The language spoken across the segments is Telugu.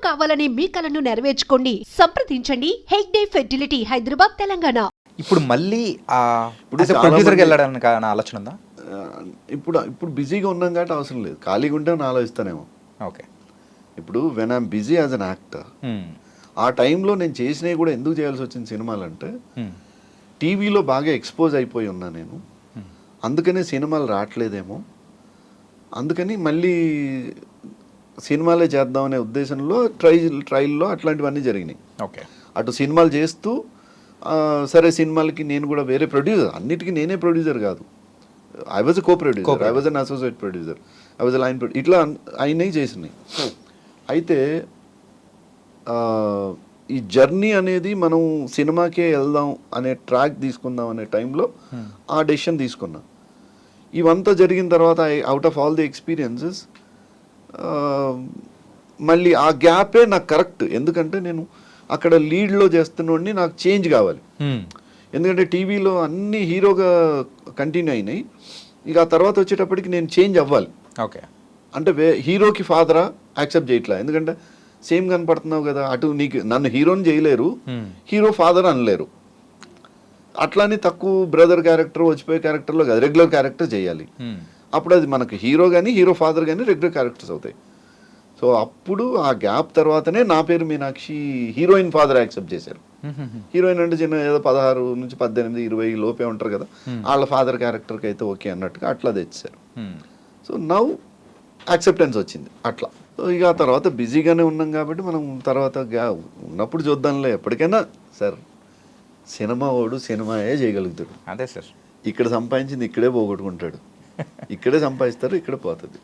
కావాలనే మీ కలను నెరవేర్చుకోండి. సంప్రదించండి హెగ్డే ఫెర్టిలిటీ, హైదరాబాద్, తెలంగాణ. ఇప్పుడు మళ్ళీ చాలా ప్రొడ్యూసర్కి మంది- వెళ్ళడానికి నా ఆలోచన ఉందా? ఇప్పుడు బిజీగా ఉన్నాం కాబట్టి అవసరం లేదు. ఖాళీగా ఉంటే నేను ఆలోచిస్తానేమో. ఓకే. ఇప్పుడు when I'm busy as an actor, ఆ టైంలో నేను చేసినవి కూడా ఎందుకు చేయాల్సి వచ్చింది సినిమాలంటే, టీవీలో బాగా ఎక్స్పోజ్ అయిపోయి ఉన్నా నేను, అందుకనే సినిమాలు రావట్లేదేమో, అందుకని మళ్ళీ సినిమాలే చేద్దామనే ఉద్దేశంలో ట్రైల్లో అట్లాంటివన్నీ జరిగినాయి. ఓకే. అటు సినిమాలు చేస్తూ సరే సినిమాలకి నేను కూడా వేరే ప్రొడ్యూసర్, అన్నిటికీ నేనే ప్రొడ్యూసర్ కాదు, I was co producer, I was an associate producer, I was line producer, ఇట్లా అయినవి చేసినాయి. అయితే ఈ జర్నీ అనేది మనం సినిమాకే వెళ్దాం అనే ట్రాక్ తీసుకుందాం అనే టైంలో ఆ డెసిషన్ తీసుకున్నా. ఇవంతా జరిగిన తర్వాత out of all the experiences మళ్ళీ ఆ గ్యాపే నాకు కరెక్ట్. ఎందుకంటే నేను అక్కడ లీడ్లో చేస్తున్నోడిని, నాకు చేంజ్ కావాలి. ఎందుకంటే టీవీలో అన్ని హీరోగా కంటిన్యూ అయినాయి, ఇక ఆ తర్వాత వచ్చేటప్పటికి నేను చేంజ్ అవ్వాలి. ఓకే. అంటే హీరోకి ఫాదరా యాక్సెప్ట్ చేయట్లా, ఎందుకంటే సేమ్ కనపడుతున్నావు కదా, అటు నీకు నన్ను హీరోని చేయలేరు, హీరో ఫాదర్ అనలేరు, అట్లానే తక్కువ బ్రదర్ క్యారెక్టర్ వచ్చిపోయే క్యారెక్టర్లో కాదు, రెగ్యులర్ క్యారెక్టర్ చేయాలి. అప్పుడు అది మనకు హీరో కానీ హీరో ఫాదర్ కానీ రెగ్యులర్ క్యారెక్టర్స్ అవుతాయి. సో అప్పుడు ఆ గ్యాప్ తర్వాతనే నా పేరు మీనాక్షి హీరోయిన్ ఫాదర్ యాక్సెప్ట్ చేశారు. హీరోయిన్ అంటే చిన్న ఏదో 16 నుంచి 18, 20 లోపే ఉంటారు కదా, వాళ్ళ ఫాదర్ క్యారెక్టర్కి అయితే ఓకే అన్నట్టుగా అట్లా తెచ్చారు. సో నౌ యాక్సెప్టెన్స్ వచ్చింది అట్లా. సో ఇక ఆ తర్వాత బిజీగానే ఉన్నాం కాబట్టి మనం తర్వాత ఉన్నప్పుడు చూద్దాంలే, ఎప్పటికైనా సార్ సినిమా వాడు సినిమాయే చేయగలుగుతాడు. అదే సార్, ఇక్కడ సంపాదించింది ఇక్కడే పోగొట్టుకుంటాడు, ఇక్కడే సంపాదిస్తారు, ఇక్కడే పోతుంది.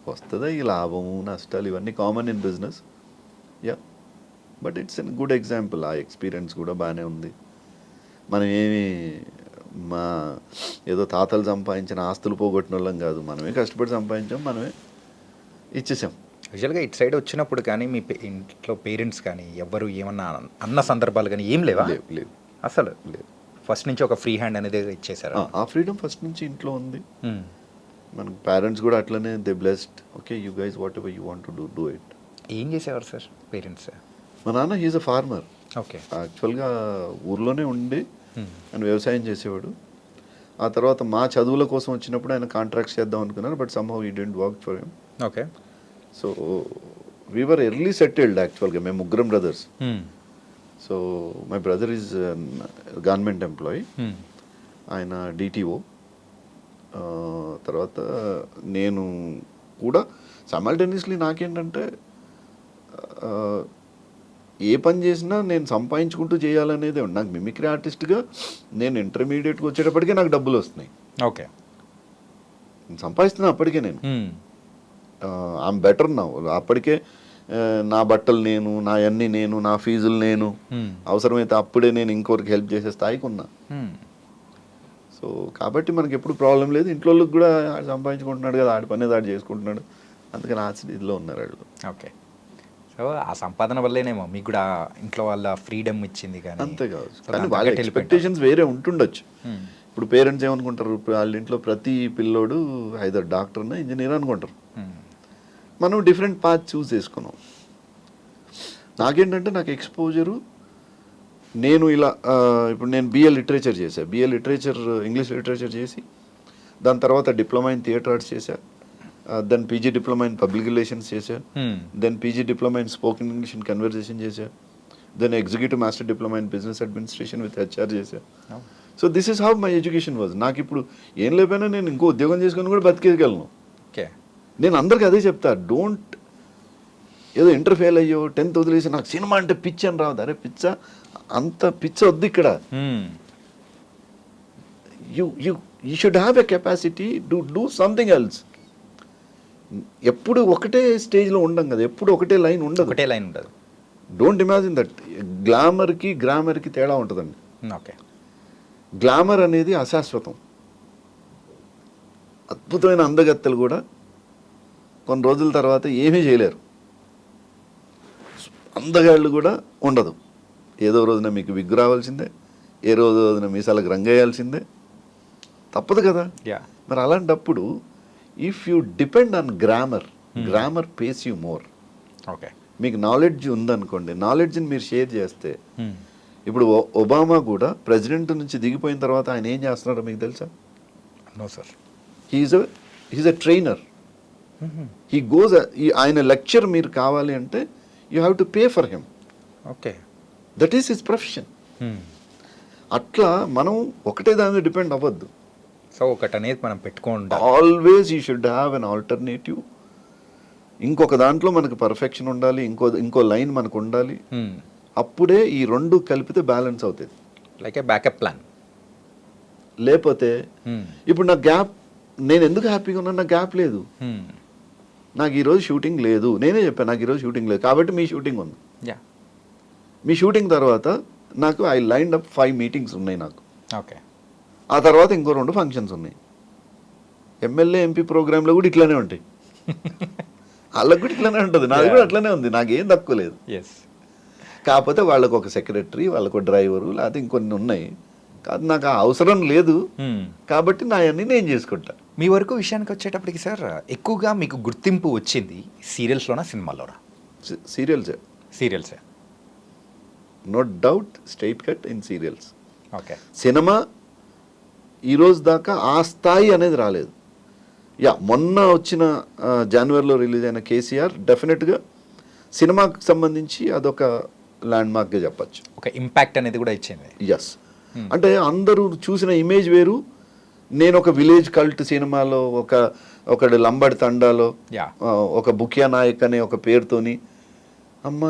వస్తుందా ఈ లాభము నష్టాలు ఇవన్నీ common in business. Yeah, but it's an good example. ఆ ఎక్స్పీరియన్స్ కూడా బాగానే ఉంది. మనం ఏమి ఏదో తాతలు సంపాదించిన ఆస్తులు పోగొట్టిన వాళ్ళం కాదు, మనమే కష్టపడి సంపాదించాం, మనమే ఇచ్చేసాం. యూజువల్గా ఇటు సైడ్ వచ్చినప్పుడు కానీ మీ ఇంట్లో పేరెంట్స్ కానీ ఎవరు ఏమన్నా అన్న సందర్భాలు కానీ ఏం లేవా? లేవు అసలు లేదు. ఫస్ట్ నుంచి ఒక ఫ్రీ హ్యాండ్ అనేది ఇచ్చేసారు. ఆ ఫ్రీడమ్ ఫస్ట్ నుంచి ఇంట్లో ఉంది. మన పేరెంట్స్ కూడా అట్లనే, they blessed, okay you guys what ever you want to do it. ఏం చేసేవారు సార్ పేరెంట్స్? మా నాన్న హీజ్ అ ఫార్మర్. ఓకే. యాక్చువల్గా ఊర్లోనే ఉండి ఆయన వ్యవసాయం చేసేవాడు. ఆ తర్వాత మా చదువుల కోసం వచ్చినప్పుడు ఆయన కాంట్రాక్ట్స్ చేద్దాం అనుకున్నారు, but somehow he didn't work for him. Okay. So we were early settled యాక్చువల్గా, మేము ముగ్గురం brothers. So my brother is government employee, ఆయన డిటిఓ. తర్వాత నేను కూడా సైమల్టేనియస్లీ నాకేంటంటే ఏ పని చేసినా నేను సంపాదించుకుంటూ చేయాలనేదే ఉంది. నాకు మిమిక్రీ ఆర్టిస్ట్గా నేను ఇంటర్మీడియట్కి వచ్చేటప్పటికే నాకు డబ్బులు వస్తున్నాయి. ఓకే. సంపాదిస్తున్నా అప్పటికే, నేను ఐఎమ్ బెటర్ నా. అప్పటికే నా బట్టలు నేను, నా అన్నీ నేను, నా ఫీజులు నేను, అవసరమైతే అప్పుడే నేను ఇంకొకరికి హెల్ప్ చేసే స్థాయికి ఉన్నా. సో కాబట్టి మనకి ఎప్పుడు ప్రాబ్లం లేదు. ఇంట్లో వాళ్ళకి కూడా సంపాదించుకుంటున్నాడు కదా, ఆడి పని ఆడు చేసుకుంటున్నాడు, అందుకని ఆ స్థితిలో ఉన్నారు వాళ్ళు. ఓకే. సో ఆ సంపాదన వల్లేనేమో మీకు కూడా ఇంట్లో వాళ్ళ ఫ్రీడమ్ ఇచ్చింది. కానీ అంతేకాదు, కానీ వాళ్ళ ఎక్స్పెక్టేషన్స్ వేరే ఉంటుండొచ్చు. ఇప్పుడు పేరెంట్స్ ఏమనుకుంటారు, వాళ్ళ ఇంట్లో ప్రతి పిల్లోడు ఐదర్ డాక్టర్ అన్న ఇంజనీర్ అనుకుంటారు. మనం డిఫరెంట్ పాత్ చూస్ చేసుకున్నాం. నాకేంటంటే నాకు ఎక్స్పోజరు, నేను ఇలా ఇప్పుడు నేను బిఏ లిటరేచర్ చేశాను. బిఏ లిటరేచర్ ఇంగ్లీష్ లిటరేచర్ చేసి దాని తర్వాత డిప్లొమా ఇన్ థియేటర్ ఆర్ట్స్ చేశాను. Then PG diploma in public relations చేశాను. Then PG diploma in spoken English in conversation చేశాను. Then executive master diploma in business administration with HR చేశాను. So this is how my education was. నాకు ఇప్పుడు ఏం లేకపోయినా నేను ఇంకో ఉద్యోగం చేసుకొని కూడా బతికేయగలను. ఓకే. నేను అందరికీ అదే చెప్తా, డోంట్ ఏదో ఇంటర్ ఫెయిల్ అయ్యో 10th వదిలేసి నాకు సినిమా అంటే పిచ్చి అని రావద్దు. అరే పిచ్చ, అంత పిచ్చ వద్దు ఇక్కడ. You should have a capacity to do something else. ఎప్పుడు ఒకటే స్టేజ్లో ఉండం కదా, ఎప్పుడు ఒకటే లైన్ ఉండదు. ఒకటే లైన్ ఉండదు. Don't imagine that. గ్లామర్కి గ్రామర్కి తేడా ఉంటుందండి. ఓకే. గ్లామర్ అనేది అశాశ్వతం. అద్భుతమైన అందగత్తెలు కూడా కొన్ని రోజుల తర్వాత ఏమీ చేయలేరు. అందగాళ్ళు కూడా ఉండదు. ఏదో రోజున మీకు విగ్గు రావాల్సిందే, ఏ రోజున మీసాలకు రంగేయాల్సిందే, తప్పదు కదా. మరి అలాంటప్పుడు if you depend on grammar, grammar pays you more. Okay. మీకు నాలెడ్జ్ ఉందనుకోండి, నాలెడ్జ్ని మీరు షేర్ చేస్తే, ఇప్పుడు ఒబామా కూడా ప్రెసిడెంట్ నుంచి దిగిపోయిన తర్వాత ఆయన ఏం చేస్తున్నారో మీకు తెలుసా? No sir. He is a trainer. He goes, ఆయన లెక్చర్ మీరు కావాలి అంటే you have to pay for him. Okay. That is his profession. అట్లా మనం ఒకటే దాని మీద డిపెండ్ అవ్వద్దు. సో ఒకటి అనేది మనం పెట్టుకోండి. Always you should have an alternative. ఇంకొక దాంట్లో మనకు పర్ఫెక్షన్ ఉండాలి, ఇంకో లైన్ మనకు ఉండాలి. అప్పుడే ఈ రెండు కలిపితే బ్యాలెన్స్ అవుతుంది. లైక్ ఏ బ్యాకప్ ప్లాన్. లేకపోతే ఇప్పుడు నా గ్యాప్, నేను ఎందుకు హ్యాపీగా ఉన్నా? నా గ్యాప్ లేదు. నాకు ఈరోజు షూటింగ్ లేదు, నేనే చెప్పాను నాకు ఈరోజు షూటింగ్ లేదు, కాబట్టి మీ షూటింగ్ ఉంది. మీ షూటింగ్ తర్వాత నాకు ఐ లైన్డ్ అప్ 5 మీటింగ్స్ ఉన్నాయి నాకు. ఓకే. ఆ తర్వాత ఇంకో 2 ఫంక్షన్స్ ఉన్నాయి. ఎమ్మెల్యే ఎంపీ ప్రోగ్రాంలో కూడా ఇట్లానే ఉంటాయి. వాళ్ళకు కూడా ఇట్లానే ఉంటుంది, నాది కూడా అట్లనే ఉంది, నాకేం తక్కువ లేదు. కాకపోతే వాళ్ళకు ఒక సెక్రటరీ, వాళ్ళకు ఒక డ్రైవరు, లేకపోతే ఇంకొన్ని ఉన్నాయి. కాదు, నాకు ఆ అవసరం లేదు, కాబట్టి నా అన్ని నేను చేసుకుంటా. మీ వరకు విషయానికి వచ్చేటప్పటికి సార్, ఎక్కువగా మీకు గుర్తింపు వచ్చింది సీరియల్స్లోనా సినిమాల్లోనా? సీరియల్సే. No doubt, straight cut in serials. Okay. Cinema ఈరోజు దాకా ఆ స్థాయి అనేది రాలేదు. మొన్న వచ్చిన జనవరిలో రిలీజ్ అయిన కేసీఆర్ డెఫినెట్గా సినిమాకి సంబంధించి అదొక ల్యాండ్ మార్క్గా చెప్పచ్చు. ఒక ఇంపాక్ట్ అనేది కూడా ఇచ్చింది. ఎస్. అంటే అందరూ చూసిన ఇమేజ్ వేరు. నేను ఒక విలేజ్ కల్ట్ సినిమాలో ఒక లంబడి తండాలో ఒక బుకియా నాయక్ అనే ఒక పేరుతోని, అమ్మ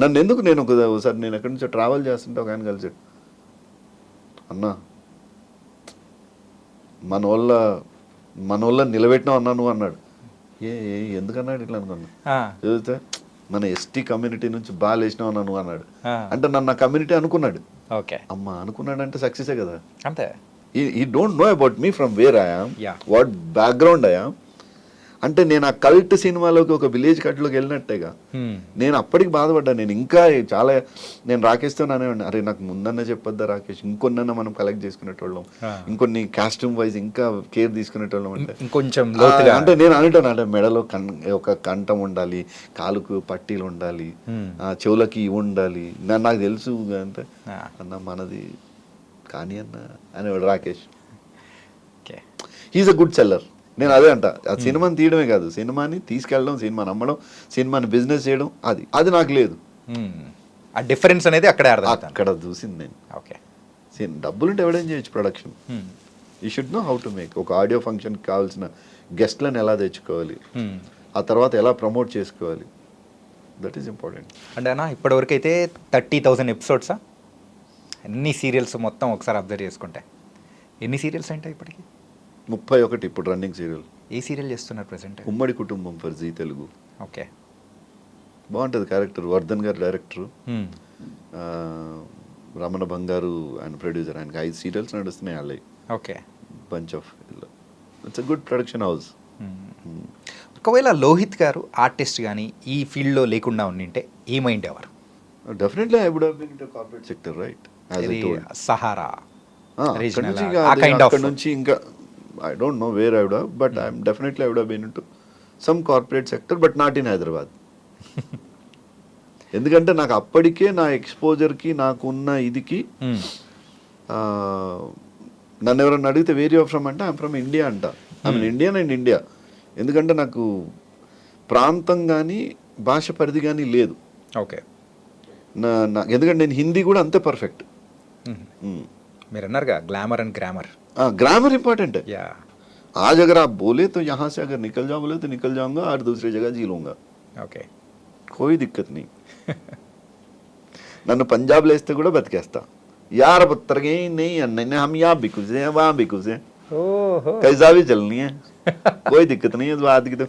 నన్ను ఎందుకు, నేను ఒకసారి నేను ఎక్కడి నుంచో ట్రావెల్ చేస్తుంటే ఒక ఆయన కలిసాడు, అన్నా మన వాళ్ళ నిలబెట్టినావు అన్నా నువ్వు అన్నాడు. ఎందుకన్నాడు ఇట్లా అనుకున్నా. చదివితే మన ఎస్టీ కమ్యూనిటీ నుంచి బాగా లేచినావు అన్నా నువ్వు అన్నాడు. అంటే నన్ను ఆ కమ్యూనిటీ అనుకున్నాడు. ఓకే. అమ్మ అనుకున్నాడు అంటే సక్సెసే కదా. అంతే. he don't know about me from where I am, what background I am. అంటే నేను ఆ కల్ట్ సినిమాలోకి ఒక విలేజ్ కట్లోకి వెళ్ళినట్టేగా. నేను అప్పటికి బాధపడ్డా. నేను ఇంకా చాలా, నేను రాకేష్తో అనేవాడిని, అరే నాకు ముందన్న చెప్పొద్దా రాకేష్, ఇంకొన్న మనం కలెక్ట్ చేసుకునేటోళ్ళం, ఇంకొన్ని కాస్ట్యూమ్ వైజ్ ఇంకా కేర్ తీసుకునేటోళ్ళం. అంటే ఇంకొంచెం అంటే నేను అనేటాను, అంటే మెడలో ఒక కంఠం ఉండాలి, కాలుకు పట్టీలు ఉండాలి, చెవులకి ఉండాలి, నాకు తెలుసు అంటే అన్న మనది కానీ అన్న అనేవాడు Rakesh. He is a good seller. నేను అదే అంట, ఆ సినిమాని తీయడమే కాదు, సినిమాని తీసుకెళ్ళడం, సినిమాని అమ్మడం, సినిమాని బిజినెస్ చేయడం, అది నాకు లేదు. ఆ డిఫరెన్స్ అనేది అక్కడ చూసింది నేను. ఓకే. డబ్బులుంటే ఎవడేం చేయొచ్చు production. You should know how to make. ఒక ఆడియో ఫంక్షన్కి కావాల్సిన గెస్ట్లను ఎలా తెచ్చుకోవాలి, ఆ తర్వాత ఎలా ప్రమోట్ చేసుకోవాలి, దట్ ఈస్ ఇంపార్టెంట్. అంటే అన్న ఇప్పటివరకు అయితే 30,000 ఎపిసోడ్సా? అన్ని సీరియల్స్ మొత్తం ఒకసారి అబ్జర్వ్ చేసుకుంటే ఎన్ని సీరియల్స్ ఉంటాయి ఇప్పటికి? 31 ఇప్పుడు రన్నింగ్ సీరియల్. ఏ సీరియల్ చేస్తున్నారు ప్రెసెంట్? ఉమ్మడి కుటుంబం ఫర్ జీ తెలుగు. ఓకే. బాగుంటుంది క్యారెక్టర్. వర్ధన్ గారు డైరెక్టరు, రమణ బంగారు ఆయన ప్రొడ్యూసర్. ఆయనకి 5 సీరియల్స్ నడుస్తున్నాయి వాళ్ళే. Okay. Bunch of, it's a good production house. ఒకవేళ లోహిత్ గారు ఆర్టిస్ట్ కానీ ఈ ఫీల్డ్లో లేకుండా ఉండింటే ఏమైండేవారు? Definitely I would have been in to corporate sector, right? Sahara అక్కడ నుంచి ఇంకా I don't know where I would have, but I'm definitely I would have been in to some corporate sector, but not in Hyderabad. ఎందుకంటే నాకు అప్పటికే నా ఎక్స్పోజర్కి, నాకున్న ఇదికి, నన్ను ఎవరన్నా అడిగితే వేర్ యూ ఫ్రమ్ అంటే ఐఎమ్ ఫ్రమ్ ఇండియా అంట. I mean Indian and India. ఎందుకంటే నాకు ప్రాంతం కానీ భాష పరిధి కానీ లేదు. ఓకే. ఎందుకంటే నేను హిందీ కూడా అంతే పర్ఫెక్ట్. మీరు అన్నారుగా glamour and grammar. Grammar important है. आज अगर आप बोले तो यहाँ से अगर निकल जाओ बोले तो निकल जाऊंगा और दूसरी जगह जी लूंगा. ఓకే. कोई दिक्कत नहीं. నన్ను పంజాబ్లో వేస్తే కూడా బతికేస్తా. यार पुत्र नहीं अन्य हम यहाँ भी कुछ हैं वहाँ भी कुछ हैं, कैसा भी चलनी है, कोई दिक्कत नहीं है इस बात की. तो